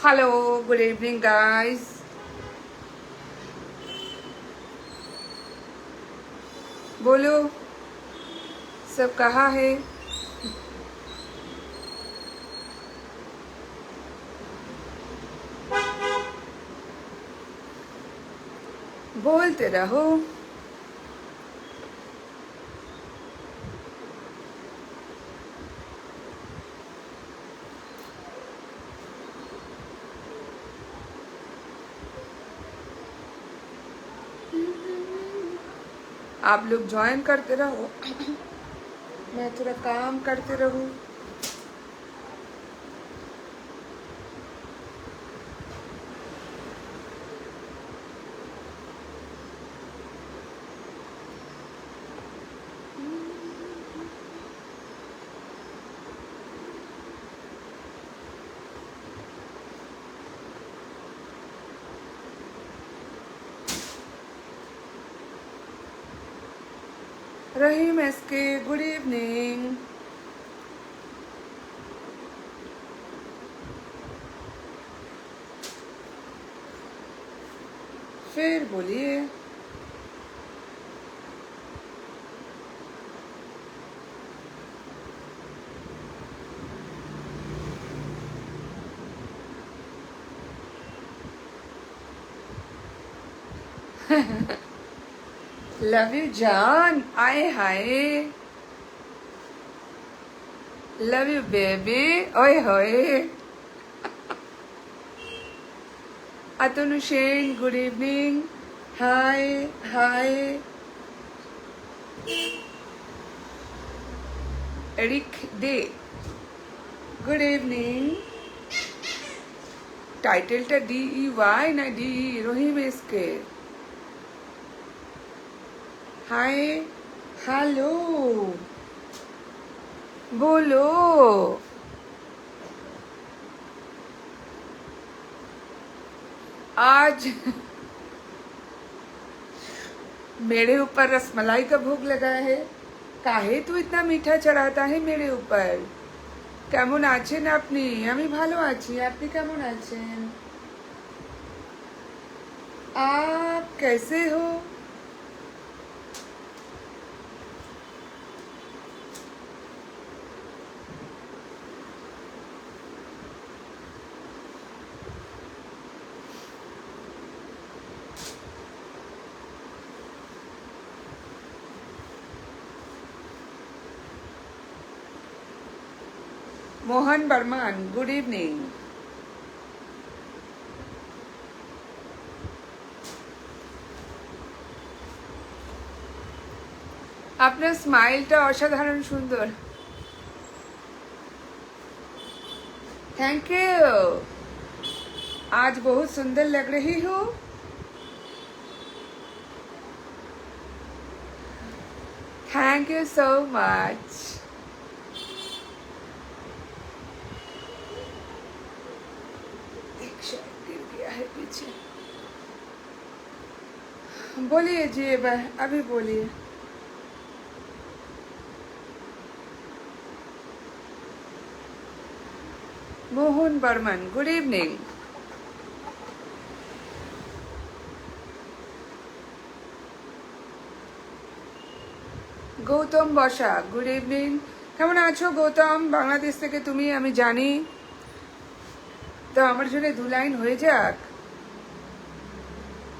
Hello, good evening, guys. बोलो सब कहाँ है? बोलते रहो. आप लोग ज्वाइन करते रहो. मैं थोड़ा काम करते रहूं. रहीम एसके, गुड इवनिंग. फिर बोलिए. लव यू जान. आए हाय. Love you baby. ओए होए. Atanu Sen, good evening. Hi hi. Eric Dey, good evening. টাইটেলটা DEY না DE? Rahim SK. Hi, hello, बोलो. आज मेरे ऊपर रसमलाई का भोग लगा है. काहे तू इतना मीठा चढ़ाता है मेरे ऊपर? কেমন আছেন আপনি? আমি ভালো আছি. আপনি কেমন আছেন? आप कैसे हो? Mohan Barman, good evening. আপনার স্মাইলটা অসাধারণ সুন্দর. Thank you. आज बहुत सुंदर लग रही हो. Thank you so much. गिर गया है पीछे. बोलिए जी, अभी बोलिए. Mohan Barman, good evening. Gautam Bosa, good evening. কেমন আছো গৌতম? বাংলাদেশ থেকে তুমি, আমি জানি. তো আমার জন্য 2 লাইন হয়ে যাক.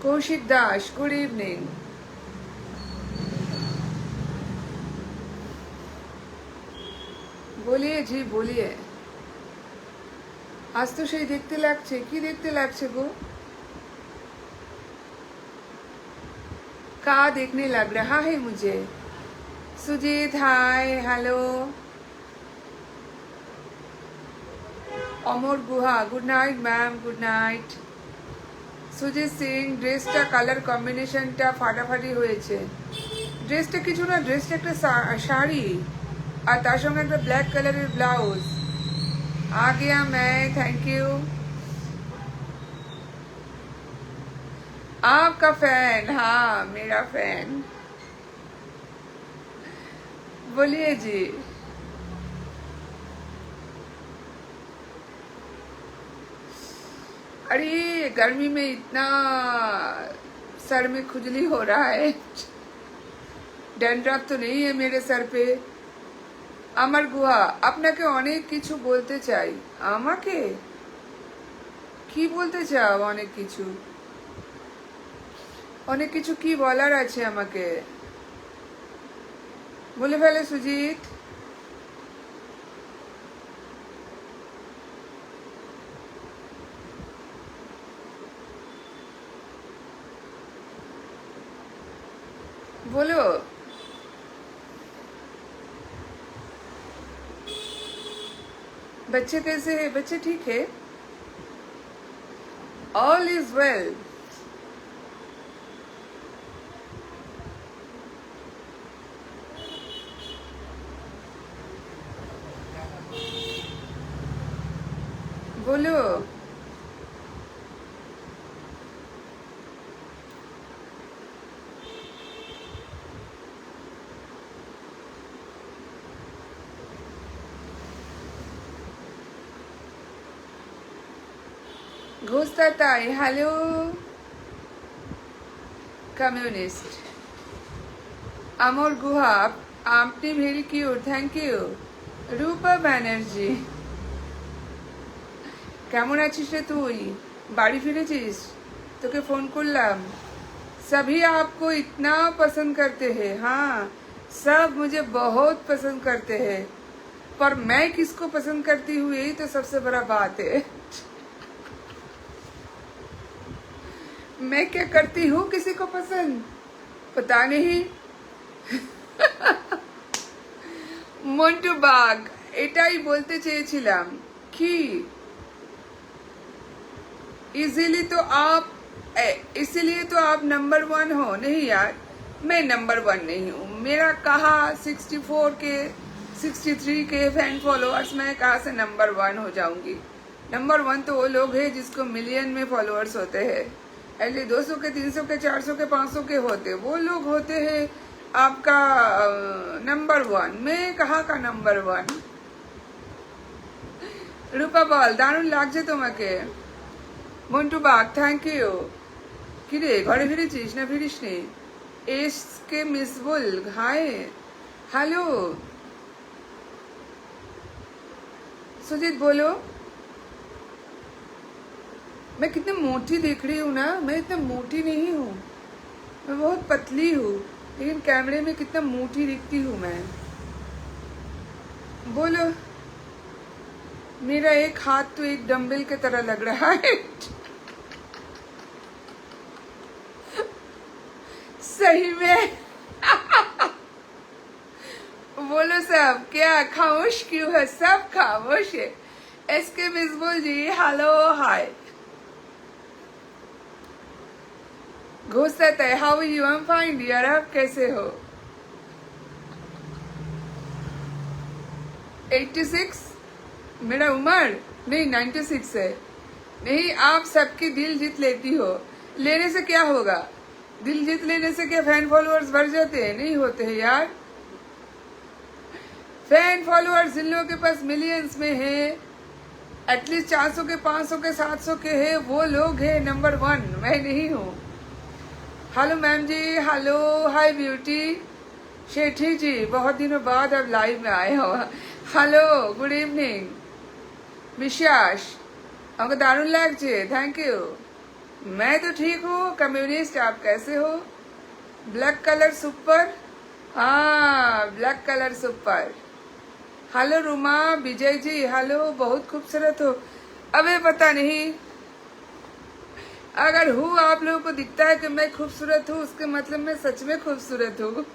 Koushik Das, good evening. বলিয়ে জি, বলিয়ে. আজ তো সেই দেখতে লাগছে. কি দেখতে লাগছে গো? का देखने लग रहा है मुझे? सुजीत हाय, हेलो. অমর গুহা, good night ma'am, good night. Sujit Singh, ড্রেসটা কালার কম্বিনেশনটা ফাটাফাটি হয়েছে. ড্রেসটা কিছু না, ড্রেসটা একটা শাড়ি আর তার সঙ্গে একটা ব্ল্যাক কালারের ব্লাউজ. आ गया मैं, थैंक यू. आपका फैन, हाँ मेरा फैन. बोलिए जी. अरे गर्मी में इतना सर में खुजली हो रहा है। ড্যান্ড্রাফ তো নেই মেরে सर पे। আমার গুহা, আপনাকে অনেক কিছু বলতে চাই। আমাকে কি বলতে চাও? অনেক কিছু কি বলার আছে আমাকে? বলে ফেলে সুজিত। बोलो। बच्चे कैसे हैं? बच्चे ठीक है? All is well. बोलो। ঘোষতা তাই। Hello communist. আমর গুহা, আপনি very cute, thank you. Rupa Banerjee, কেমন আছিস রে তুই? বাড়ি ফিরেছিস? তোকে ফোন করলাম। सभी आपको इतना पसंद करते हैं। हाँ, सब मुझे बहुत पसंद करते हैं, पर मैं किसको पसंद करती हूँ यही तो सबसे बड़ा बात है। मैं क्या करती हूँ किसी को पसंद? पता नहीं। মন্টু বাগ, এটাই বলতে চেয়েছিলাম কি इसीलिए तो आप नंबर 1 हो। नहीं यार, मैं नंबर 1 नहीं हूँ। मेरा कहा 64 के 63 के फैन फॉलोअर्स, मैं कहाँ से नंबर 1 हो जाऊंगी? नंबर 1 तो वो लोग हैं जिसको मिलियन में फॉलोअर्स होते हैं। ऐसे 200 के 300 के 400 के 500 के होते, वो लोग होते हैं आपका नंबर 1। मैं कहाँ का नंबर 1? रूपा बल, दारुण लागছে তোমাকে। Montu Bag, thank you. কিরে, ঘরে ফিরেছিস না ফিরিসনি? এসকে মিস বল হাই। हेलो सुजीत, बोलो। मैं कितनी मोटी दिख रही हूँ ना? मैं इतना मोटी नहीं हूँ, मैं बहुत पतली हूँ, लेकिन कैमरे में कितना मोटी दिखती हूँ मैं। बोलो। मेरा एक हाथ तो एक डंबल की तरह लग रहा है। सही में। बोलो सब, क्या खामोश क्यों है? सब खामोश है। एसके मिसबुल जी, हेलो हाय। घोषता है, how are you? I am fine dear. आप कैसे हो? 86 मेरा उम्र? नहीं, 96 है। नहीं, आप सबके दिल जीत लेती हो। लेने से क्या होगा? दिल जीत लेने से क्या फैन फॉलोअर्स बढ़ जाते हैं? नहीं होते हैं यार। फैन फॉलोअर्स जिन लोगों के पास मिलियंस में है, एटलीस्ट 400 के 500 के 700 के है, वो लोग हैं नंबर 1। मैं नहीं हूँ। हेलो मैम जी, हेलो, हाय ब्यूटी। शेठी जी, बहुत दिनों बाद अब लाइव में आए हो। Hello, good evening. विश्वास, हमको दारुण लागছে, थैंक यू। मैं तो ठीक हूँ। कम्युनिस्ट, आप कैसे हो? Black colour super. हाँ, black colour super. Hello Ruma, Vijay ji, hello, बहुत खूबसूरत हो। अबे पता नहीं, अगर हूँ आप लोगों को दिखता है कि मैं खूबसूरत हूँ, उसके मतलब मैं सच में खूबसूरत हूँ।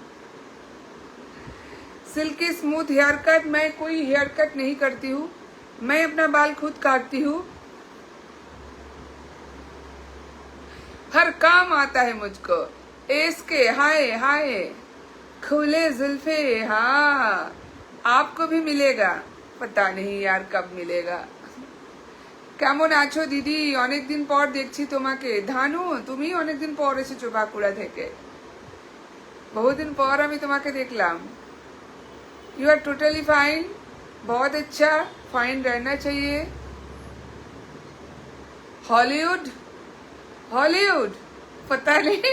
सिल्की स्मूथ हेयर कट, मैं कोई हेयर कट नहीं करती हूँ, मैं अपना बाल खुद काटती हूँ। हर काम आता है मुझको। इसके हाय हाय, खुले जुल्फे। हाँ, आपको भी मिलेगा, पता नहीं यार कब मिलेगा। কেমন আছো দিদি? অনেকদিন পর দেখছি তোমাকে। ধানু, তুমি অনেকদিন পর এসেছো বাঁকুড়া থেকে। বহুদিন পর আমি তোমাকে দেখলাম। यू आर टोटली फाइन, बहुत अच्छा, फाइन रहना चाहिए। हॉलीवुड हॉलीवुड पता नहीं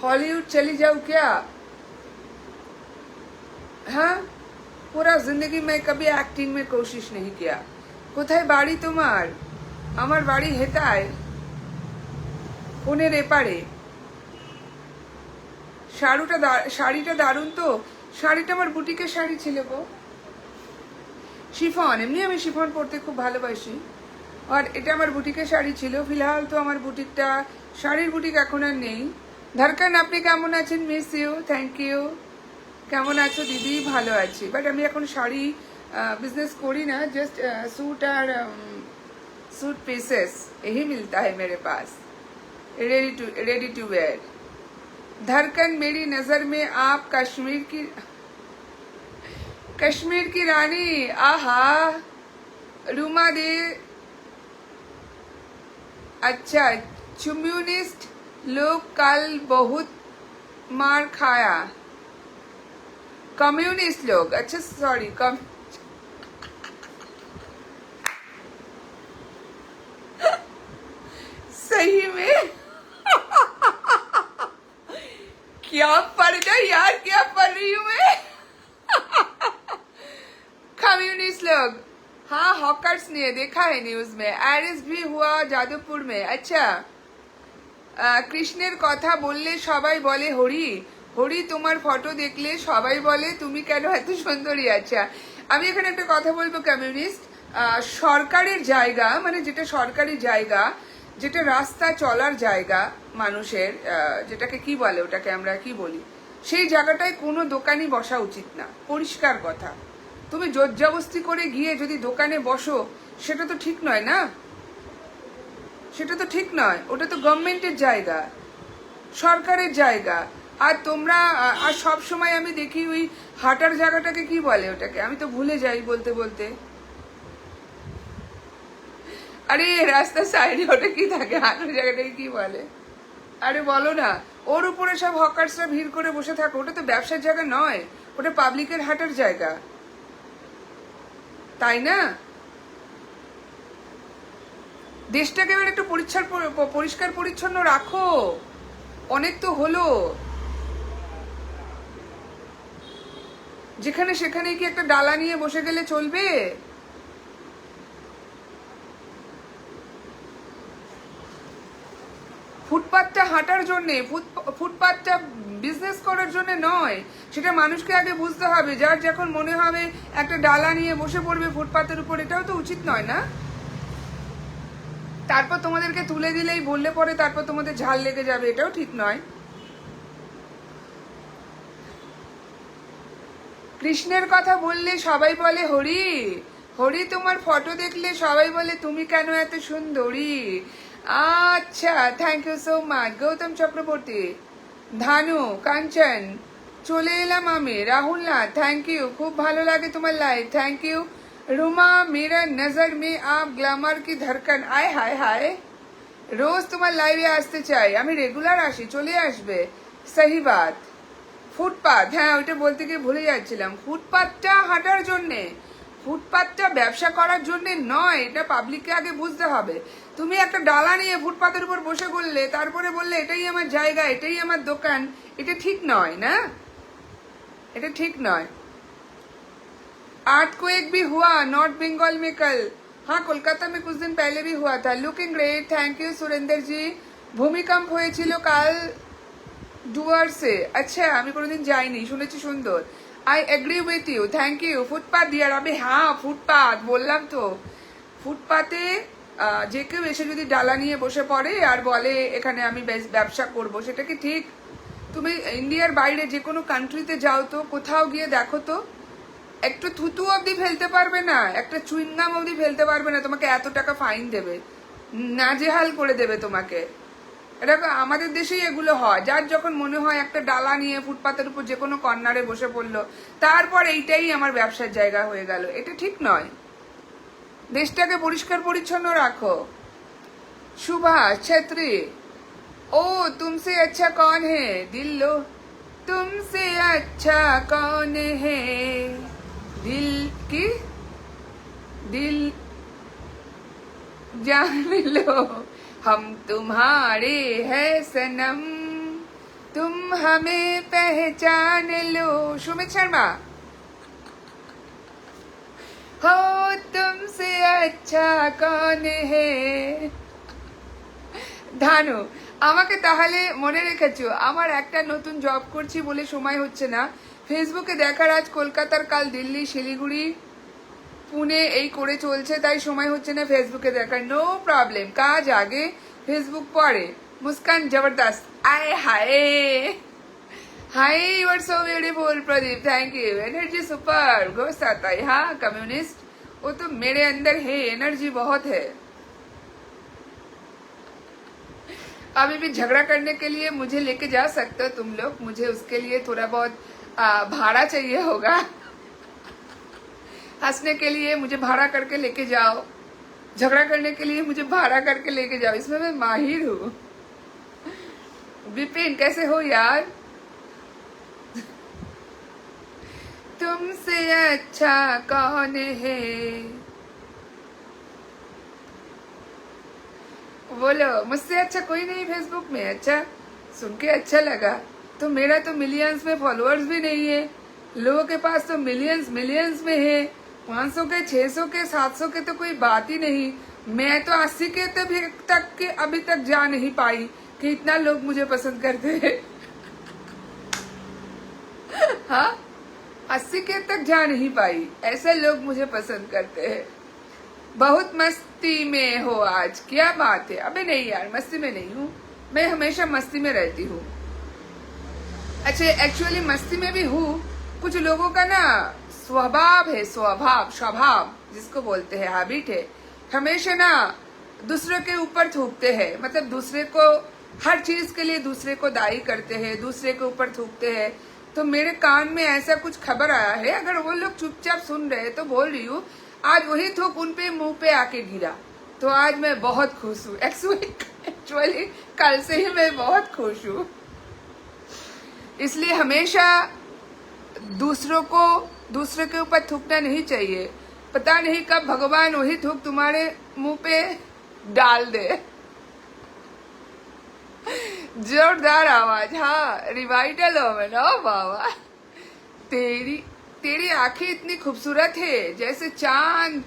हॉलीवुड चली जाऊं क्या? हाँ, पूरा जिंदगी में कभी एक्टिंग में कोशिश नहीं किया। কোথায় বাড়ি তোমার? আমার বাড়ি হেতায়, ফোনের এপারে। শাড়িটা দারুণ তো। শাড়িটা আমার বুটিকের শাড়ি ছিল গো, শিফন। এমনি আমি শিফন পরতে খুব ভালোবাসি, আর এটা আমার বুটিকের শাড়ি ছিল। ফিলহাল তো আমার বুটিকটা, শাড়ির বুটিক এখন আর নেই। ধরকান, আপনি কেমন আছেন? Miss you, thank you. কেমন আছো দিদি? ভালো আছি, বাট আমি এখন শাড়ি बिजनेस करी ना, जस्ट सूट और सूट पीसेस यही मिलता है मेरे पास, रेडी टू वेयर। धड़कन, मेरी नजर में आप कश्मीर की रानी। आहा, रूमा दे। अच्छा, कम्युनिस्ट लोग कल बहुत मार खाया। कम्युनिस्ट लोग, अच्छा सॉरी, सही में क्या पढ़ गई यार, क्या पढ़ रही हूं मैं? कम्युनिस्ट लोग, हाँ, हॉकर्स ने देखा है न्यूज में, अरेस्ट भी हुआ जादवपुर में। अच्छा, কৃষ্ণের কথা বললে সবাই বলে হরি, হরি তোমার ফটো দেখলে সবাই বলে তুমি কেন এত সুন্দরী। আচ্ছা, আমি এখানে একটা কথা বলবো, কমিউনিস্ট সরকারের জায়গা, মানে যেটা সরকারি জায়গা, যেটা রাস্তা চলার জায়গা মানুষের, যেটাকে কি বলে, ওটাকে আমরা কি বলি, সেই জায়গাটায় কোনো দোকানই বসা উচিত না। পরিষ্কার কথা। তুমি জোরজবস্তি করে গিয়ে যদি দোকানে বসো, সেটা তো ঠিক নয় না, সেটা তো ঠিক নয়। ওটা তো গভর্নমেন্টের জায়গা, সরকারের জায়গা। আর তোমরা, আর সব সময় আমি দেখি ওই হাঁটার জায়গাটাকে কি বলে, ওটাকে আমি তো ভুলে যাই বলতে বলতে। আরে রাস্তার সাইডে ওটা কি থাকে, হাঁটার জায়গাটাকে কি বলে? আরে বলো না। ওর উপরে সব হকার্সরা ভিড় করে বসে থাকে, ওটা তো ব্যবসার জায়গা নয়, ওটা পাবলিকের হাঁটার জায়গা, তাই না? দেশটাকে এবার একটু পরিষ্কার পরিচ্ছন্ন রাখো। অনেক তো হলো, যেখানে সেখানে কি একটা ডালা নিয়ে বসে গেলে চলবে? ফুটপাথটা হাঁটার জন্য, ফুটপাথটা বিজনেস করার জন্য নয়, সেটা মানুষকে আগে বুঝতে হবে। যার যখন মনে হবে একটা ডালা নিয়ে বসে পড়বে ফুটপাথের উপর, এটাও তো উচিত নয় না? তারপর তোমাদেরকে তুলে দিলেই বললে পরে তারপর তোমাদের ঝাল লেগে যাবে, এটাও ঠিক নয়। কৃষ্ণের কথা বললে সবাই বলে হরি, হরি তোমার ফটো দেখলে সবাই বলে তুমি কেন এত সুন্দরী। আচ্ছা, thank you so much Gautam Chakraborty. Dhanu, Kanchan, চলে এলাম আমি। রাহুল না, থ্যাংক ইউ, খুব ভালো লাগে তোমার লাইভ, থ্যাংক ইউ। রুমা, মেরা নজর মে আপ গ্ল্যামার কি ধড়কন। আয় হায় হায়, রোজ তোমার লাইভে আসতে চাই আমি, রেগুলার আসি, চলে আসবে। সহি বাত। ফুটপাথ, হ্যাঁ ওইটা বলতে গিয়ে ভুলে যাচ্ছিলাম। ফুটপাথটা হাঁটার জন্যে, ফুটপাথটা ব্যবসা করার জন্য নয়, এটা পাবলিককে আগে বুঝতে হবে। তুমি একটা ডালা নিয়ে ফুটপাথের উপর বসে বললে, তারপরে বললে এটাই আমার জায়গা, এটাই আমার দোকান, এটা ঠিক নয় না, এটা ঠিক নয়। अर्थक्वेक भी हुआ नॉर्थ बंगाल में कल। हाँ, कोलकाता में कुछ दिन पहले भी हुआ था। Looking great, thank you Surendra ji. ভূমিকম্প হয়েছিল কাল ডুয়ার্সে। আচ্ছা, আমি কোনোদিন যাইনি, শুনেছি সুন্দর। I agree with you, thank you. Footpath দিয়ার আমি, হ্যাঁ ফুটপাথ বললাম তো। ফুটপাতে যে কেউ এসে যদি ডালা নিয়ে বসে পড়ে আর বলে এখানে আমি ব্যবসা করব, সেটা কি ঠিক? তুমি ইন্ডিয়ার বাইরে যে কোনো কান্ট্রিতে যাও তো, কোথাও গিয়ে দেখো তো, একটু থুতু অবধি ফেলতে পারবে না, একটা চুইংগাম অবধি ফেলতে পারবে না, তোমাকে এত টাকা ফাইন দেবে, নাজেহাল করে দেবে তোমাকে। এটা আমাদের দেশেই এগুলো হয়। যার যখন মনে হয় একটা ডালা নিয়ে ফুটপাতের উপর যে কোনো কর্নারে বসে পড়লো, তারপর এইটাই আমার ব্যবসার জায়গা হয়ে গেল, এটা ঠিক নয়। দেশটাকে পরিষ্কার পরিচ্ছন্ন রাখো। সুভাষ ছেত্রী, ও তুমসে আচ্ছা কौन है दिल लो, तुमसे अच्छा कौन है दिल की, दिल जान लो हम तुम्हारे हैं सनम, तुम हमें पहचान लो। सुमित शर्मा, हो तुमसे अच्छा कौन है। ধানু, আমাকে তাহলে মনে রেখেছো, আমার একটা নতুন জব করছি বলে সময় হচ্ছে না। ফেসবুকে দেখার আজ কলকাতার, কাল দিল্লি, শিলিগুড়ি, পুনে এই করে চলছে, তাই সময় হচ্ছে না ফেসবুকে দেখার। নো প্রবলেম, কাজ আগে ফেসবুক পরে। মুস্কান জবরদস্ত, আয় হায় hi you are so beautiful Pradeep, thank you. Energy super, ghost आता है। हाँ कम्युनिस्ट, वो तो मेरे अंदर है, एनर्जी बहुत है। अभी भी झगड़ा करने के लिए मुझे लेके जा सकते हो तुम लोग, मुझे उसके लिए थोड़ा बहुत भाड़ा चाहिए होगा। हंसने के लिए मुझे भाड़ा करके लेके जाओ, झगड़ा करने के लिए मुझे भाड़ा करके लेके जाओ, इसमें मैं माहिर हूँ। विपिन कैसे हो यार? तुमसे अच्छा कौन है? बोलो, मुझसे अच्छा कोई नहीं फेसबुक में। अच्छा, सुन के अच्छा लगा। तो मेरा तो मिलियंस में फॉलोअर्स भी नहीं है, लोगों के पास तो मिलियंस मिलियंस में है। 500 के, 600 के, 700 के तो कोई बात ही नहीं। मैं तो 80 के तक के अभी तक जा नहीं पाई कि इतना लोग मुझे पसंद करते हैं। हाँ, 80 के तक जा नहीं पाई, ऐसे लोग मुझे पसंद करते हैं। बहुत मस्ती में हो आज, क्या बात है। अबे नहीं यार, मस्ती में नहीं हूँ, मैं हमेशा मस्ती में रहती हूँ। अच्छा, एक्चुअली मस्ती में भी हूँ। कुछ लोगों का ना स्वभाव है, स्वभाव जिसको बोलते हैं, हैबिट है, हमेशा ना दूसरे के ऊपर थूकते हैं। मतलब दूसरे को हर चीज के लिए दूसरे को दायी करते हैं, दूसरे के ऊपर थूकते हैं। तो मेरे कान में ऐसा कुछ खबर आया है, अगर वो लोग चुपचाप सुन रहे तो बोल रही हूँ, आज वही थूक उन पे मुंह पे आके गिरा। तो आज मैं बहुत खुश हूँ। एक्चुअली कल से ही मैं बहुत खुश हूँ। इसलिए हमेशा दूसरे के ऊपर थूकना नहीं चाहिए। पता नहीं कब भगवान वही थूक तुम्हारे मुंह पे डाल दे। जोरदार आवाज, हाँ रिवाइटल हो मैं ना बाबा। तेरी आंखें इतनी खूबसूरत है जैसे चांद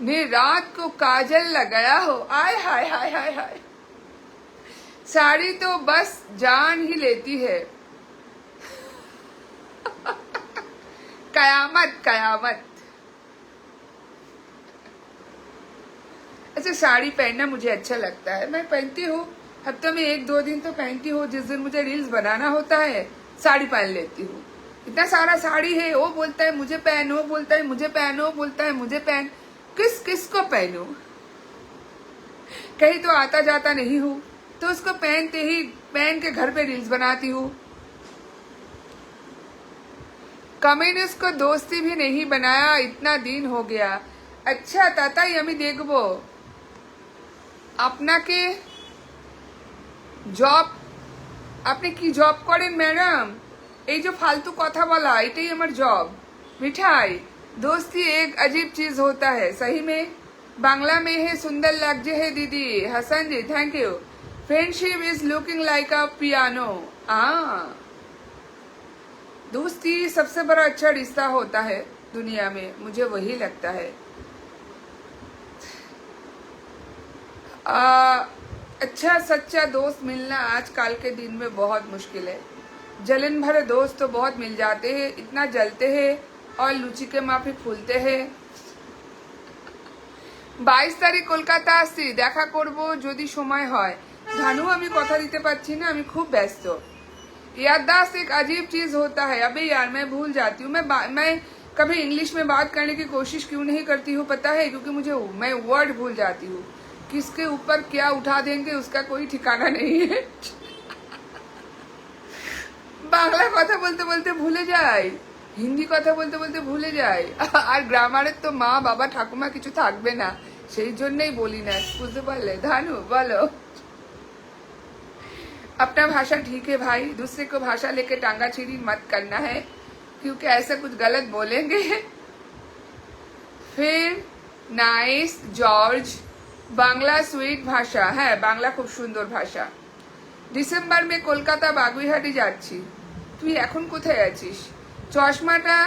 ने रात को काजल लगाया हो। आय हाय हाय हाय हाय, साड़ी तो बस जान ही लेती है। कयामत कयामत। अच्छा, साड़ी पहनना मुझे अच्छा लगता है, मैं पहनती हूँ। हफ्ते में 1-2 दिन तो पहनती हूँ। जिस दिन मुझे रील्स बनाना होता है साड़ी पहन लेती हूँ। इतना सारा साड़ी है, वो बोलता है मुझे पहन, वो बोलता है मुझे पहन, वो बोलता है मुझे पहन। किसको पहनूं? कहीं तो आता जाता नहीं हूँ, तो उसको पहन के घर पे रील्स बनाती हूँ। कम्युनिस्ट को दोस्ती भी नहीं बनाया, इतना दिन हो गया। अच्छा ताताई, আমি দেখবো আপনাকে। জব, আপনি কি জব করেন ম্যাডাম? এই যে फालतू কথা বলা, এটাই আমার জব। मिठाई, दोस्ती एक अजीब चीज होता है सही में। बांग्ला में है, सुंदर लग्जे है दीदी। Hasan ji thank you. Friendship is looking like a piano. दोस्ती सबसे बड़ा अच्छा रिश्ता होता है दुनिया में, मुझे वही लगता है। अच्छा सच्चा दोस्त मिलना आजकल के दिन में बहुत मुश्किल है। जलन भरे दोस्त तो बहुत मिल जाते हैं, इतना जलते हैं और लुचि के माफी फूलते हैं। 22 তারিখ কলকাতা আসছি, দেখা করব যদি সময় হয়। ধানু, আমি কথা দিতে পারছি না, আমি খুব ব্যস্ত। याददाश्त एक अजीब चीज होता है। अबे यार, मैं भूल जाती हूँ। मैं कभी इंग्लिश में बात करने की कोशिश क्यों नहीं करती हूँ पता है? क्योंकि मैं वर्ड भूल जाती हूँ। किसके ऊपर क्या उठा देंगे उसका कोई ठिकाना नहीं है। বাংলা কথা বলতে বলতে ভুলে যাই, হিন্দি কথা বলতে বলতে ভুলে যাই। আর গ্রামারের তো মা বাবা ঠাকুমা কিছু থাকবে না, সেই জন্যই বলি না। বুঝতে পারলে? ধানু বলো। अपना भाषा ठीक है भाई, दूसरे को भाषा लेके टांगा छीड़ी मत करना है, क्योंकि ऐसा कुछ गलत बोलेंगे फिर। नाइस जॉर्ज, বাংলা সুইট ভাষা, হ্যাঁ বাংলা খুব সুন্দর ভাষা। ডিসেম্বর মে কলকাতা বাগুইহাটি যাচ্ছি। তুই এখন কোথায় আছিস? চশমাটা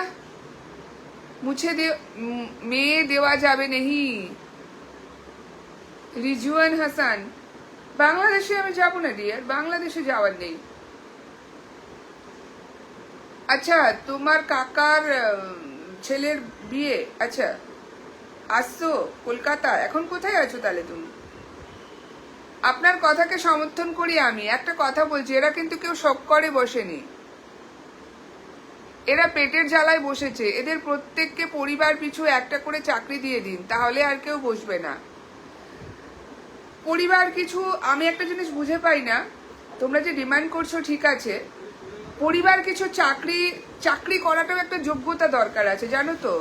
মুছে দে, মেয়ে দেওয়া যাবে নেহি। রিজওয়ান হাসান, বাংলাদেশে আমি যাবো না ডিয়ার, বাংলাদেশে যাওয়ার নেই। আচ্ছা, তোমার কাকার ছেলের বিয়ে, আচ্ছা আসছো কলকাতা, এখন কোথায় আছো তাহলে তুমি? আপনার কথাকে সমর্থন করি আমি। একটা কথা বলছি, এরা কিন্তু কেউ শখ করে বসেনি, এরা পেটের জ্বালায় বসেছে। এদের প্রত্যেককে পরিবার পিছু একটা করে চাকরি দিয়ে দিন, তাহলে আর কেউ বসবে না। পরিবার কিছু, আমি একটা জিনিস বুঝে পাই না, তোমরা যে ডিমান্ড করছো ঠিক আছে, পরিবার কিছু চাকরি করাটাও একটা যোগ্যতা দরকার আছে, জানো তো।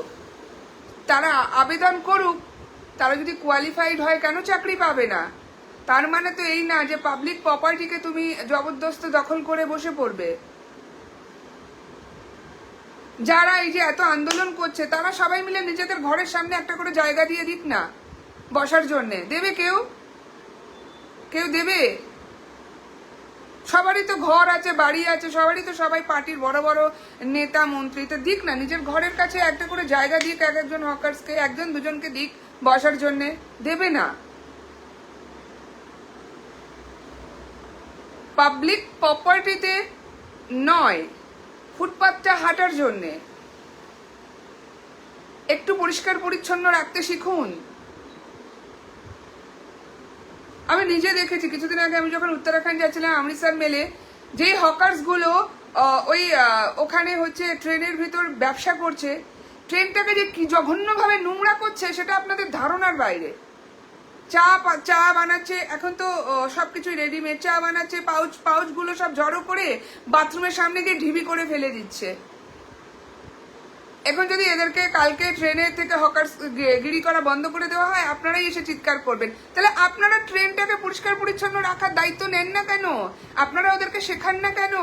তারা আবেদন করুক, তারা যদি কোয়ালিফাইড হয় কেন চাকরি পাবে না? তার মানে তো এই না যে পাবলিক প্রপার্টিকে তুমি জবরদস্ত দখল করে বসে পড়বে। যারা এই যে এত আন্দোলন করছে, তারা সবাই মিলে নিজেদের ঘরের সামনে একটা করে জায়গা দিয়ে দিক না বসার জন্যে। দেবে কেউ? কেউ দেবে? সবারই তো ঘর আছে, বাড়ি আছে, সবারই তো, সবাই পার্টির বড় বড় নেতা মন্ত্রী, তো দিক না নিজের ঘরের কাছে একটা করে জায়গা দিক, এক একজন হকার্সকে, একজন দুজনকে দিক বসার জন্যে। দেবে না। পাবলিক প্রপার্টিতে নয়, ফুটপাথটা হাঁটার জন্যে। একটু পরিষ্কার পরিচ্ছন্ন রাখতে শিখুন। আমি নিজে দেখেছি কিছুদিন আগে, আমি যখন উত্তরাখণ্ড যাচ্ছিলাম অমৃতসর মেলে, যেই হকার্স গুলো ওই ওখানে হচ্ছে ট্রেনের ভিতর ব্যবসা করছে, ট্রেনটাকে যে কি জঘন্যভাবে নোংরা করছে সেটা আপনাদের ধারণার বাইরে। চা বানাচ্ছে, এখন তো সবকিছুই রেডিমেড, চা বানাচ্ছে, পাউচ গুলো সব জড়ো করে বাথরুমের সামনে গিয়ে ঢিবি করে ফেলে দিচ্ছে। এখন যদি এদেরকে কালকে ট্রেনে থেকে হকার্স গিরি করা বন্ধ করে দেওয়া হয়, আপনারাই এসে চিৎকার করবেন। তাহলে আপনারা ট্রেনটাকে পরিষ্কার পরিচ্ছন্ন রাখার দায়িত্ব নেন না কেন? আপনারা ওদেরকে শেখান না কেন?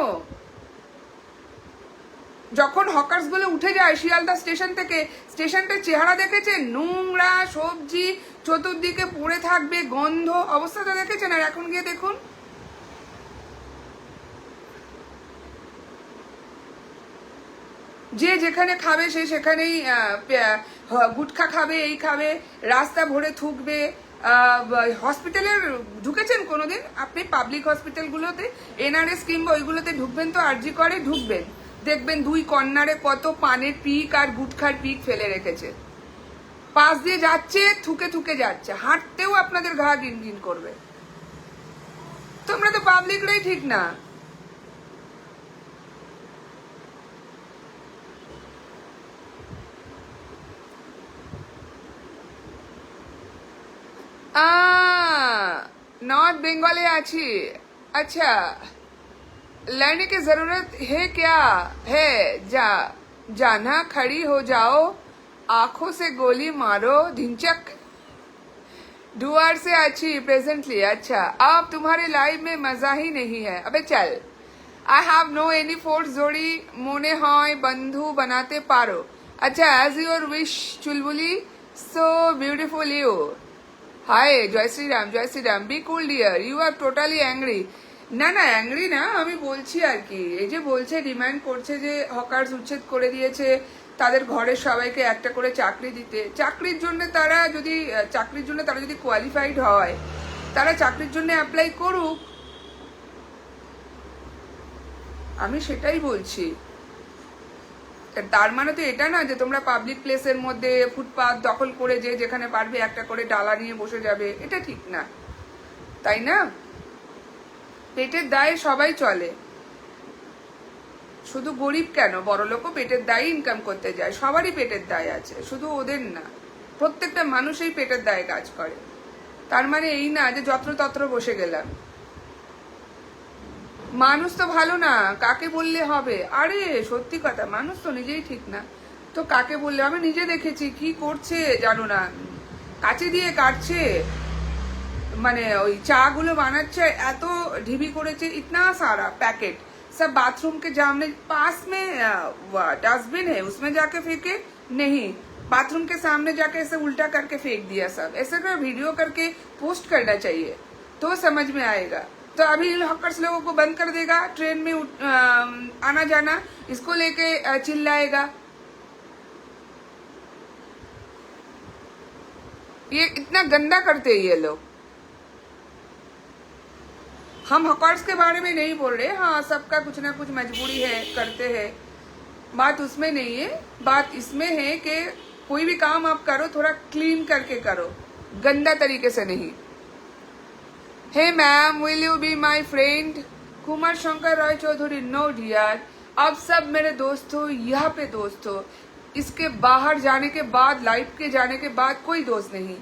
যখন হকার্স গুলো উঠে যায় শিয়ালদা স্টেশন থেকে, স্টেশনটার চেহারা দেখেছেন? নোংরা, সবজি চতুর্দিকে পড়ে থাকবে, গন্ধ, অবস্থাটা দেখেছেন? আর এখন গিয়ে দেখুন, যে যেখানে খাবে সে সেখানেই গুটখা খাবে, এই খাবে, রাস্তা ভরে থুকবে। হসপিটালের ঢুকেছেন কোনোদিন আপনি? পাবলিক হসপিটালগুলোতে, এনআরএস কিংবা ওইগুলোতে ঢুকবেন তো, আরজি করে ঢুকবেন, দেখবেন দুই কর্নারে কত পানের পিক আর গুটখার পিক ফেলে রেখেছে। পাশ দিয়ে যাচ্ছে, থুকে থুকে যাচ্ছে, হাঁটতেও আপনাদের ঘা গিনগিন করবে। তোমরা তো পাবলিকরাই ঠিক না। नॉर्थ बंगाले आची, अच्छा लड़ने की जरूरत है क्या है? जाना, खड़ी हो जाओ, आंखों से गोली मारो, ढिंचक। डुआर से अच्छी प्रेजेंटली, अच्छा अब तुम्हारे लाइफ में मजा ही नहीं है। अबे चल, I have no any force, जोड़ी मोने হয় बंधु बनाते पारो। अच्छा एज योर विश चुलबुली, so beautiful you. Hi Jai Shriram, be cool dear, you are totally angry. না না, অ্যাংরি না, আমি বলছি আর কি, এই যে বলছে ডিমান্ড করছে যে হকার্স উচ্ছেদ করে দিয়েছে, তাদের ঘরের সবাইকে একটা করে চাকরি দিতে। চাকরির জন্য তারা যদি কোয়ালিফাইড হয়, তারা চাকরির জন্য অ্যাপ্লাই করুক, আমি সেটাই বলছি। তার মানে তো এটা না যে তোমরা পাবলিক প্লেসের মধ্যে ফুটপাথ দখল করে যে যেখানে পারবে একটা করে ডালা নিয়ে বসে যাবে, এটা ঠিক না, তাই না? পেটের দায়ে সবাই চলে, শুধু গরিব কেন, বড় লোকও পেটের দায়ে ইনকাম করতে যায়, সবারই পেটের দায় আছে, শুধু ওদের না, প্রত্যেকটা মানুষই পেটের দায়ে কাজ করে। তার মানে এই না যে যত্রতত্র বসে গেলাম। মানুষ তো ভালো না, কাকে বললে হবে? আরে সত্যি কথা, মানুষ তো নিজেই ঠিক না, তো কাকে বললে? আমি নিজে দেখেছি কি করছে জানো না, কাঁচি দিয়ে কাটছে, মানে ওই চা গুলো বানাচ্ছে, এত ঢিবি করেছে, इतना सारा पैकेट सब बाथरूम के सामने, पास में डस्टबिन है उसमें जाके फेंके नहीं, बाथरूम के सामने जाके ऐसे उल्टा करके फेंक दिया सब। ऐसे का वीडियो करके पोस्ट करना चाहिए तो समझ में आएगा। तो अभी इन हॉकर्स लोगों को बंद कर देगा, ट्रेन में आना जाना, इसको लेके चिल्लाएगा। ये इतना गंदा करते हैं ये लोग। हम हॉकर्स के बारे में नहीं बोल रहे, हाँ सबका कुछ ना कुछ मजबूरी है, करते हैं, बात उसमें नहीं है। बात इसमें है कि कोई भी काम आप करो थोड़ा क्लीन करके करो, गंदा तरीके से नहीं। Hey ma'am, will you be my friend? Kumar Shankar Roy Chowdhury, no dear. आप सब मेरे दोस्त हो, यहाँ पे दोस्त हो, इसके बाहर जाने के बाद, लाइफ के जाने के बाद कोई दोस्त नहीं।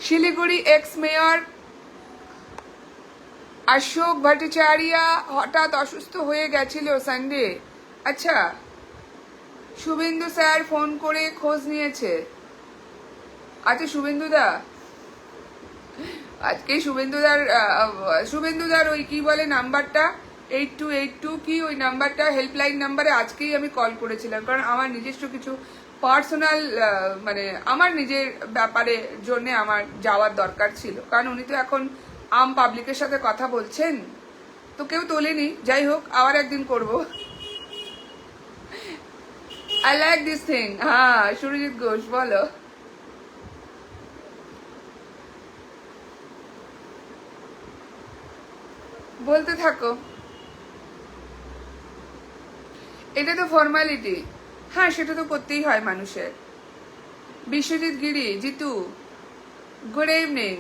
শিলিগুড়ি এক্স মেয়র অশোক ভট্টাচার্য হঠাৎ অসুস্থ হয়ে গেছিল সানডে। আচ্ছা, শুভেন্দু স্যার ফোন করে খোঁজ নিয়েছে। আচ্ছা শুভেন্দুদা, আজকে শুভেন্দুদার ওই কি বলে নাম্বারটা 8282 কি ওই নাম্বারটা, হেল্পলাইন নাম্বারে আজকেই আমি কল করেছিলাম, কারণ আমার নিজস্ব কিছু পার্সোনাল মানে আমার নিজের ব্যাপারে জন্য আমার যাওয়ার দরকার ছিল, কারণ উনি তো এখন আম পাবলিকের সাথে কথা বলছেন, তো কেউ তোলেনি। যাই হোক, আবার একদিন করব। I like this thing. হ্যাঁ সুরজিৎ ঘোষ বলো। বলতে থাকো, এটা তো ফর্মালিটি। হ্যাঁ সেটা তো করতেই হয় মানুষের। Biswajit Giri, Jitu, good evening.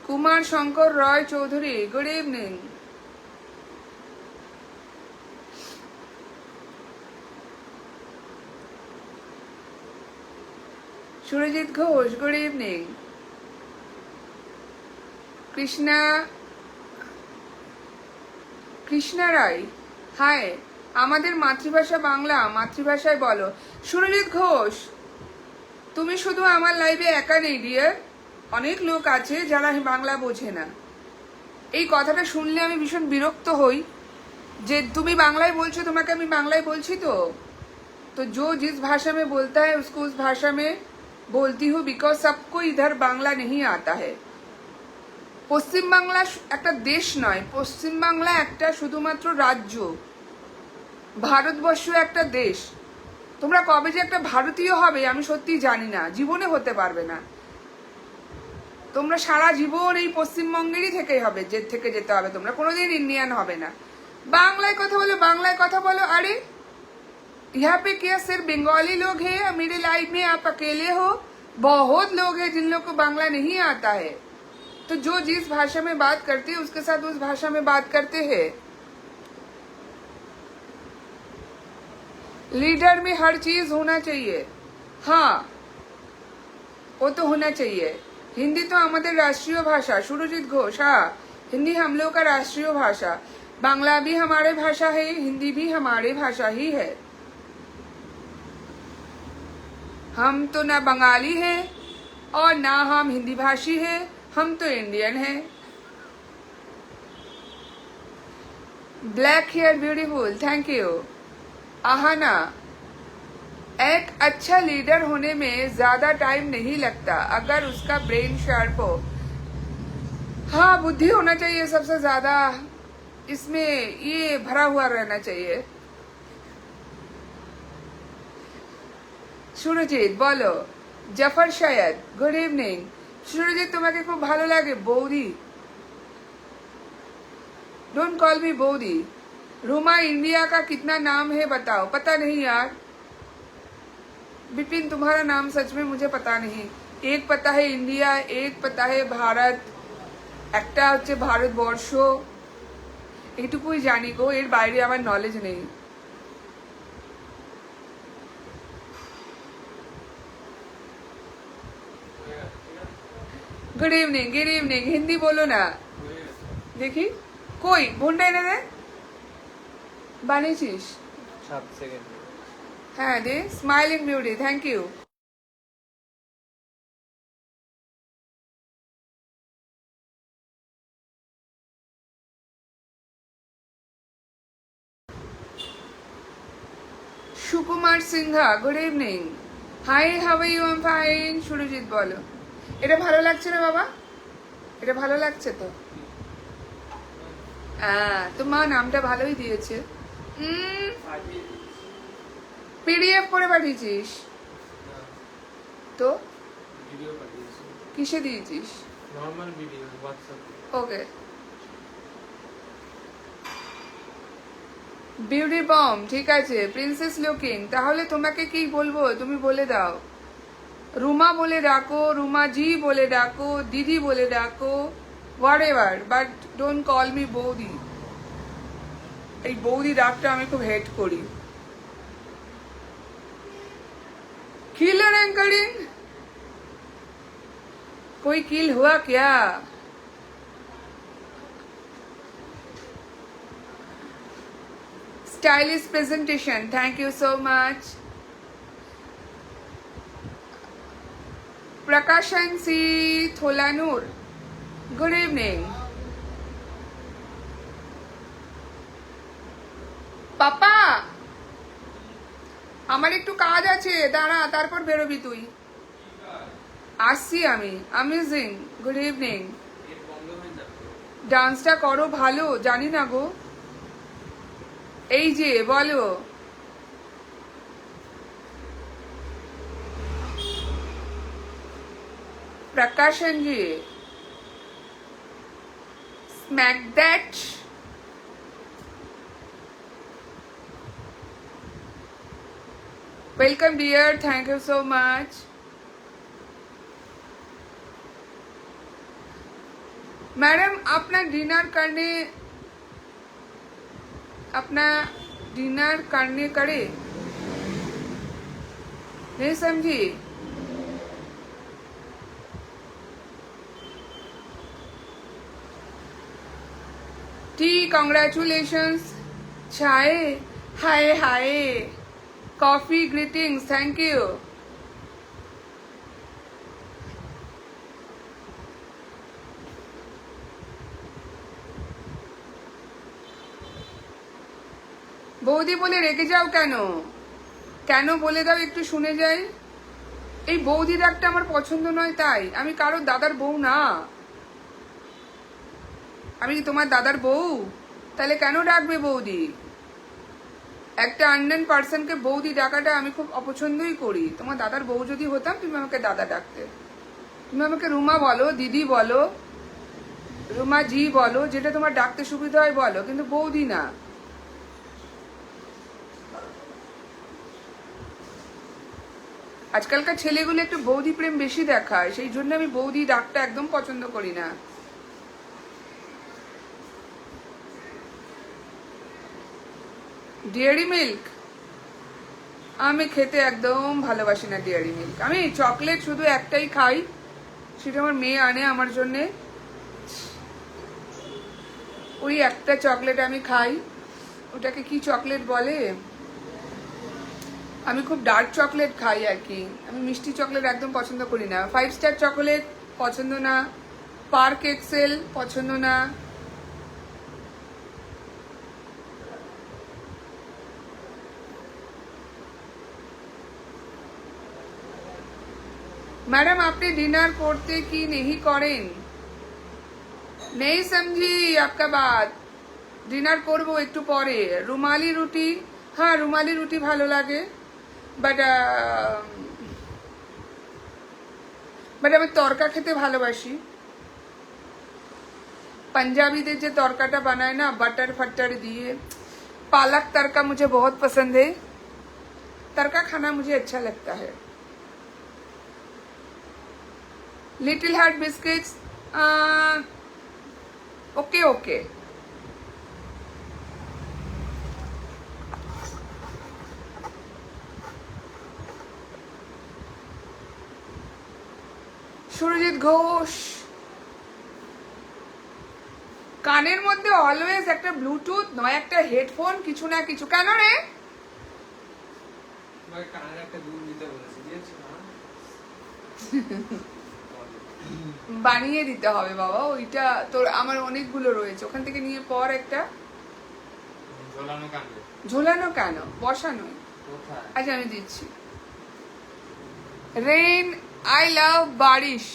Kumar Shankar Roy Chowdhury, good evening. Surajit Ghosh, good evening. Krishna Roy, hi. আমাদের মাতৃভাষা বাংলা, মাতৃভাষায় বলো। সুরজিৎ ঘোষ, তুমি শুধু আমার লাইভে একা নেই ডিয়ার, অনেক লোক আছে যারা বাংলা বোঝে না। এই কথাটা শুনলে আমি ভীষণ বিরক্ত হই যে তুমি বাংলায় বলছো, তোমাকে আমি বাংলায় বলছি। तो जो जिस भाषा में बोलता है उसको उस भाषा में बोलती हूँ, बिकॉज सबको इधर बांग्ला नहीं आता है। পশ্চিম বাংলা একটা দেশ নয়, পশ্চিম বাংলা একটা শুধুমাত্র রাজ্য, ভারতবর্ষ একটা দেশ। তোমরা কবে যে একটা ভারতীয় হবে আমি সত্যি জানি না, জীবনে হতে পারবে না। তোমরা সারা জীবন এই পশ্চিমবঙ্গেরই থেকেই হবে, যে থেকে যেতে হবে, তোমরা কোনোদিন ইন্ডিয়ান হবে না। বাংলায় কথা বলো, বাংলায় কথা বলো। আরে यहाँ पे क्या सिर्फ बंगाली लोग हैं? मेरे लाइफ में आप अकेले हो, बहुत लोग हैं जिन लोग को बांग्ला नहीं आता है। तो जो जिस भाषा में बात करते हैं उसके साथ उस भाषा में बात करते हैं। लीडर में हर चीज होना चाहिए, हाँ वो तो होना चाहिए। हिंदी तो हमारे राष्ट्रीय भाषा। सुरजीत घोष, हाँ हिंदी हम लोग का राष्ट्रीय भाषा। बांग्ला भी हमारे भाषा है, हिंदी भी हमारे भाषा ही है। हम तो ना बंगाली है और ना हम हिंदी भाषी है, हम तो इंडियन है। Black hair beautiful, thank you. Aahana, एक अच्छा लीडर होने में ज्यादा टाइम नहीं लगता अगर उसका ब्रेन शार्प हो। हाँ बुद्धि होना चाहिए सबसे ज्यादा, इसमें ये भरा हुआ रहना चाहिए। সুরজিৎ বলো। Jafar Sayed, good evening. সুরজিৎ তোমাকে খুব ভালো লাগে বৌদি? डोंट कॉल मी बौदी। रूमा, इंडिया का कितना नाम है बताओ। पता नहीं यार बिपिन, तुम्हारा नाम सच में मुझे पता नहीं। एक पता है इंडिया, एक पता है भारत, একটা হচ্ছে ভারতবর্ষ, এইটুকুই জানি গো, এর বাইরে আমার নলেজ নেই। Good evening, good evening. Hindi बोलो ना देखी। कोई ভুন্ডা এনে দে, বানিয়েছিস? হ্যাঁ দে। Smiling beauty, thank you. Sukumar Sinha, good evening. Hi, how are you? I am fine. Surajit বলো, এটা ভালো লাগছে না বাবা? এটা ভালো লাগছে তো? হ্যাঁ, তো মা নামটা ভালোই দিয়েছে। পিডিএফ করে পাঠিয়েছিস তো? কিসে দিয়েছিস? Normal video WhatsApp. Okay. Beauty bomb, ঠিক আছে। প্রিন্সেস লুকিং, তাহলে তোমাকে কি বলবো তুমি বলে দাও। রুমা বলে ডাকো, রুমা জি বলে ডাকো, দিদি বলে ডাকো, what ever, but don't call me বৌদি। এই বৌদি ডাকটা আমি খুব হেট করি। किलर एंकरिंग, कोई किल हुआ क्या? Stylish presentation, thank you so much. प्रकाशन सी थोलानूर, गुड इवनिंग। पापा আমার একটু কাজ আছে, দাঁড়া, তারপর বেরোবি তুই। আসছি আমি। Amazing, good evening. ডান্সটা করো ভালো, জানি না গো। এই যে বলো, Prakashan ji, smack that. Welcome dear, thank you so much. Madam अपना डिनर करने करे, नहीं समझी? Tea, congratulations. चाय, hi hi. Coffee, greetings, thank you. বৌদি বলে রেগে যাও কেন? কেন বলে দাও, একটু শুনে যাই। এই বৌদি ডাকটা আমার পছন্দ নয়, তাই। আমি কারোর দাদার বউ না। আমি কি তোমার দাদার বউ? তাহলে কেন ডাকবে বৌদি? একটা আননোন পার্সনকে বৌদি ডাকাটা আমি খুব অপছন্দই করি। তোমার দাদার বউ যদি হতাম তুমি আমাকে দাদা ডাকতে। তুমি আমাকে রুমা বলো, দিদি বলো, রুমা জি বলো, যেটা তোমার ডাকতে সুবিধা হয় বলো, কিন্তু বৌদি না। আজকালকার ছেলেগুলো একটু বৌদি প্রেম বেশি দেখায়, সেই জন্য আমি বৌদি ডাকটা একদম পছন্দ করি না। ডেয়ারি মিল্ক আমি খেতে একদম ভালোবাসি না। ডেয়ারি মিল্ক আমি চকলেট শুধু একটাই খাই, সেটা আমার মেয়ে আনে আমার জন্যে। ওই একটা চকলেট আমি খাই, ওটাকে কি চকলেট বলে, আমি খুব ডার্ক চকলেট খাই আর কি। আমি মিষ্টি চকলেট একদম পছন্দ করি না। 5 স্টার চকলেট পছন্দ না, পার্ক এক্সেল পছন্দ না। मैडम आपने डिनर करते कि नहीं करें? नहीं समझी आपका बात। डिनर করব একটু পরে। রুমালি রুটি, হ্যাঁ রুমালি রুটি ভালো লাগে, বাট আমি তরকা খেতে ভালোবাসি। पंजाबीদের যে তরকাটা বানায় না বাটার ফাটার দিয়ে, पालक तड़का मुझे बहुत पसंद है। तड़का खाना मुझे अच्छा लगता है। Little heart biscuits, okay okay. Surajit Ghosh, কানের মধ্যে অলওয়েজ একটা ব্লুটুথ নয় একটা হেডফোন, কিছু না কিছু। কেন রে? ভাই কানের একটা দুল দিতে বলেছি, দিয়েছি না? বানিয়ে দিতে হবে বাবা, ওইটা তোর আমার অনেকগুলো রয়েছে, ওখান থেকে নিয়ে পর একটা। ঝোলানো কানে। ঝোলানো কেন, বসানো। কোথায়? আচ্ছা আমি দিচ্ছি। রেইন, আই লাভ বারিশ।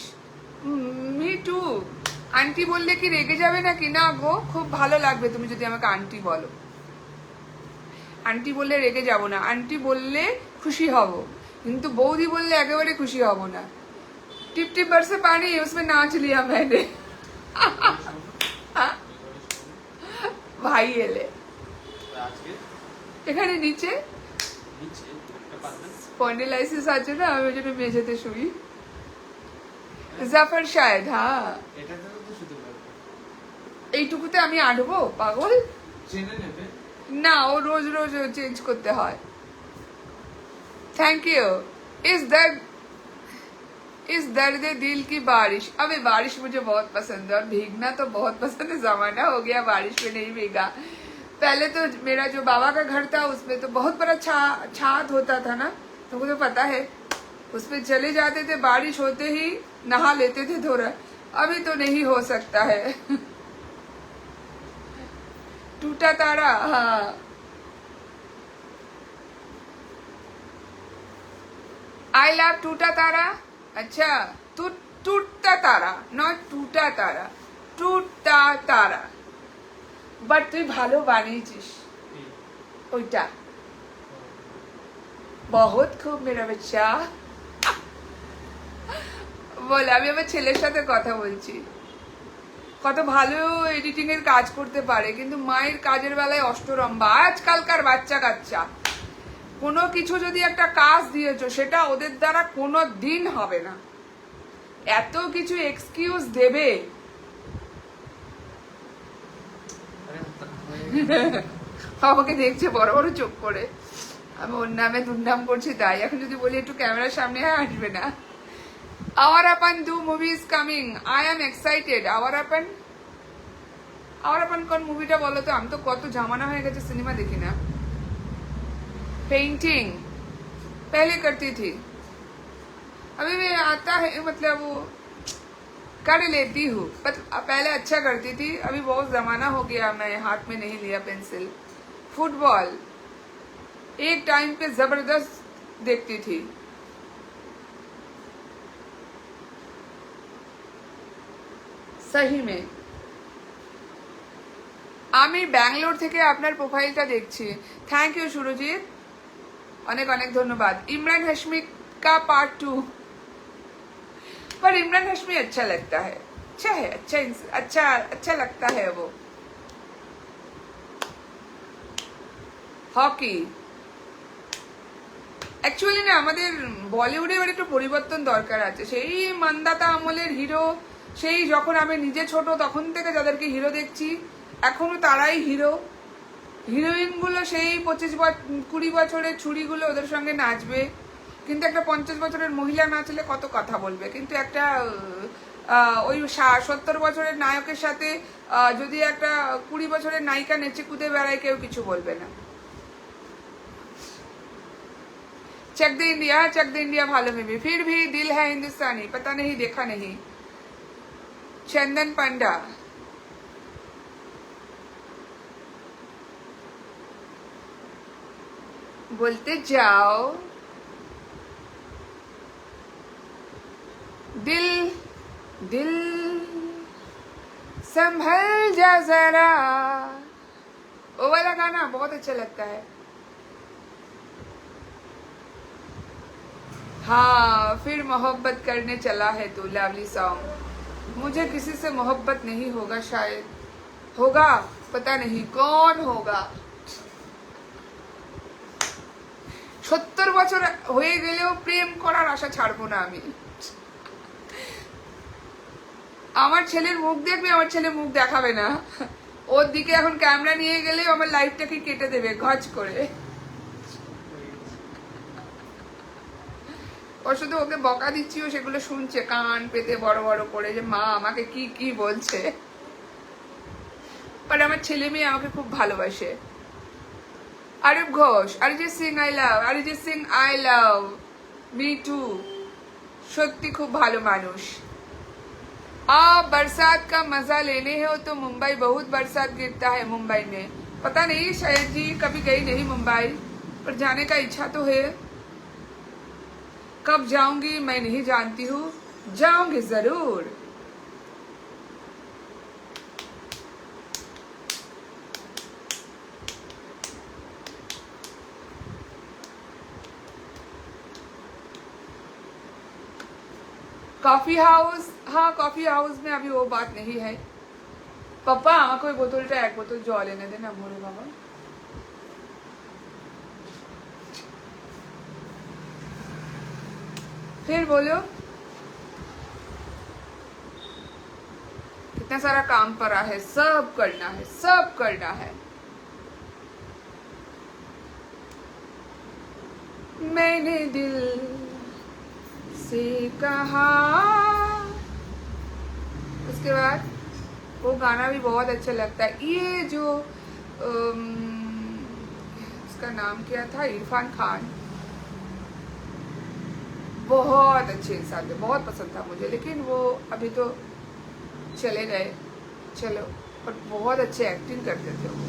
Me too. আন্টি বললে কি রেগে যাবে নাকি? না গো, খুব ভালো লাগবে তুমি যদি আমাকে আন্টি বলো। আন্টি বললে রেগে যাব না, আন্টি বললে খুশি হব, কিন্তু বৌদি বললে একেবারে খুশি হব না। টিপ টিপ बरसे पानी उसमें नाच लिया मैंने। ভাই এলে আজকে এখানে নিচে নিচে একটা পারবেন? স্পন্ডিলাইসিস আছে না, আমি ওই জন্য মেঝেতে শুই। জাফর শায়দ, হ্যাঁ। এটাতে তো শুতে পারবে। এইটুকুতে আমি আঁটবো পাগল? জেনে নেবে। না, ও রোজ রোজ চেঞ্জ করতে হয়। Thank you. इस दर्द दिल की बारिश। अबे बारिश मुझे बहुत पसंद है और भीगना तो बहुत पसंद है। जमाना हो गया बारिश में नहीं भीगा। पहले तो मेरा जो बाबा का घर था उसमें तो बहुत बड़ा छात होता था ना, तुमको तो पता है, उसमें चले जाते थे, बारिश होते ही नहा लेते थे थोड़ा। अभी तो नहीं हो सकता है। टूटा तारा, हाँ। आई लव टूटा तारा। अच्छा, टूटता तारा, नॉट टूटा तारा, टूटा तारा। বাট তুই ভালো বানিয়েছিস ওইটা, বহুত খুব মেরা বাচ্চা। বলে আমি আমার ছেলের সাথে কথা বলছি, কত ভালো এডিটিং এর কাজ করতে পারে, কিন্তু মায়ের কাজের বেলায় অষ্টরম্ভা। আজকালকার বাচ্চা কাচ্চা কোনো কিছু যদি একটা কাজ দিয়েছো সেটা ওদের দ্বারা কোনো দিন হবে না, এত কিছু এক্সকিউজ দেবে। আমাকে দেখছে বড় বড় চোখ করে, আমি ওর নামে দুর্নাম করছি তাই। এখন যদি বলি একটু ক্যামেরার সামনে, আসবে না। আওয়ার আপন 2 movies coming, I am excited. Our আপন কোন মুভিটা বলো তো? আমি তো কত জামানা হয়ে গেছে সিনেমা দেখি না। पेंटिंग पहले करती थी, अभी भी आता है, मतलब वो कर लेती हूँ, पहले अच्छा करती थी, अभी बहुत जमाना हो गया मैं हाथ में नहीं लिया पेंसिल। फुटबॉल एक टाइम पे जबरदस्त देखती थी। सही में আমি ব্যাঙ্গালোর থেকে আপনার প্রোফাইলটা দেখছি। থ্যাংক ইউ সুরজিৎ, অনেক অনেক ধন্যবাদ। इमरान हाशमी का पार्ट 2, पर इमरान हाशमी अच्छा लगता है, अच्छा है, अच्छा लगता है वो। হকি অ্যাকচুয়ালি না আমাদের বলিউডে এবার একটু পরিবর্তন দরকার আছে। সেই মান্দাতা আমলের হিরো, সেই যখন আমি নিজে ছোট তখন থেকে যাদেরকে হিরো দেখছি এখনো তারাই হিরো। হিরোইন গুলো সেই 25-20 বছরের ছুরিগুলো ওদের সঙ্গে নাচবে, কিন্তু একটা 50 বছরের মহিলা নাচলে কত কথা বলবে, কিন্তু একটা ওই 70 বছরের নায়কের সাথে যদি একটা 20 বছরের নায়িকা নেচে কুদে বেড়ায় কেউ কিছু বলবে না। चक दे इंडिया भालो में भी, फिर भी दिल है हिंदुस्तानी, पता नहीं देखा नहीं। चंदन पंडा, बोलते जाओ। दिल दिल संभल जा जरा, वो वाला गाना बहुत अच्छा लगता है। हाँ, फिर मोहब्बत करने चला है तू, लवली सॉन्ग। मुझे किसी से मोहब्बत नहीं होगा, शायद होगा, पता नहीं कौन होगा। 70 বছর হয়ে গেলেও প্রেম করার আশা ছাড়বো না আমি। আমার ছেলের মুখ দেখবে, আমার ছেলে মুখ দেখাবে না, ওর দিকে এখন ক্যামেরা নিয়ে গেলেও আমার লাইফটাকে কেটে দেবে ঘজ করে। ও শুধু ওকে বকা দিচ্ছি, ও সেগুলো শুনছে কান পেতে বড় বড় করে, যে মা আমাকে কি কি বলছে। বাট আমার ছেলে মেয়ে আমাকে খুব ভালোবাসে। Arup Ghosh, Arijit Singh I love, Arijit Singh I love me too, सत्य खूब भालो मानुष। आप बरसात का मजा लेने हो तो मुंबई बहुत बरसात गिरता है मुंबई में, पता नहीं शायद जी, कभी गई नहीं मुंबई। पर जाने का इच्छा तो है। कब जाऊंगी मैं नहीं जानती हूँ, जाऊंगी जरूर। कॉफी हाउस, हाँ कॉफी हाउस में अभी वो बात नहीं है। পাপা আমাকে ওই বোতলটা এক বোতল জল এনে দে না ভরে বাবা। फिर बोलो, कितना सारा काम पड़ा है, सब करना है, सब करना है। मैंने दिल से कहा, उसके बाद वो गाना भी बहुत अच्छा लगता है। ये जो उसका नाम क्या था, इरफान खान, बहुत अच्छे इंसान थे, बहुत पसंद था मुझे, लेकिन वो अभी तो चले गए। चलो, पर बहुत अच्छे एक्टिंग करते थे वो।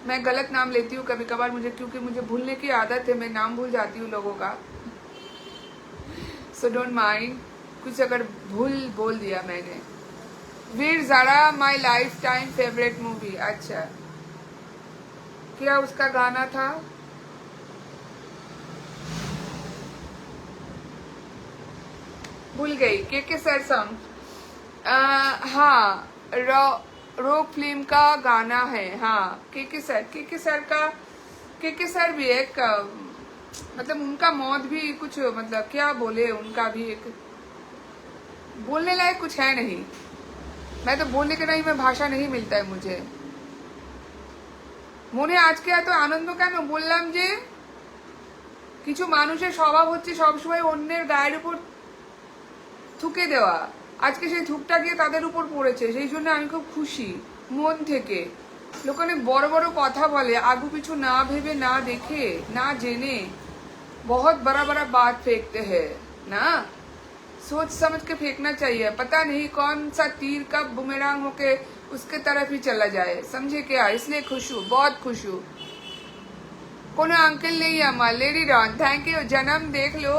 मैं गलत नाम लेती हूँ कभी कभार मुझे, क्योंकि मुझे भूलने की आदत है, मैं नाम भूल जाती हूँ लोगों का। सो डोंट माइंड, कुछ अगर भूल बोल दिया मैंने। Veer Zaara my lifetime favourite movie. अच्छा, क्या उसका गाना था? भूल गई। के सर सॉन्ग, हाँ रोक फिल्म का गाना है। हाँ के सर का, के सर भी एक मतलब उनका मौत भी कुछ, मतलब क्या बोले, उनका भी एक बोलने लायक कुछ है नहीं। मैं तो बोलने के नहीं, मैं भाषा नहीं मिलता है मुझे। মনে আজকে এত আনন্দ কেন বললাম যে কিছু মানুষের স্বভাব হচ্ছে সবসময় অন্যের গায়ের উপর থুকে দেওয়া। আজকে সেই থুকটা গিয়ে তাদের উপর পড়েছে, সেই জন্য আমি খুব খুশি মন থেকে। লোক অনেক বড় বড় কথা বলে, আগু পিছু না ভেবে, না দেখে, না জেনে बहुत बड़ा बड़ा बात फेंकते हैं ना। सोच समझ के फेंकना चाहिए, पता नहीं कौन सा तीर कब बुमेरांग होके उसके तरफ ही चला जाए, समझे क्या? इसलिए खुश हूँ, बहुत खुश हूँ। कोनो अंकल नहीं अम्मा, लेडी रॉन थैंक यू। जन्म देख लो,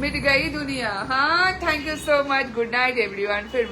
मिट गई दुनिया। हाँ thank you so much, good night everyone. फिर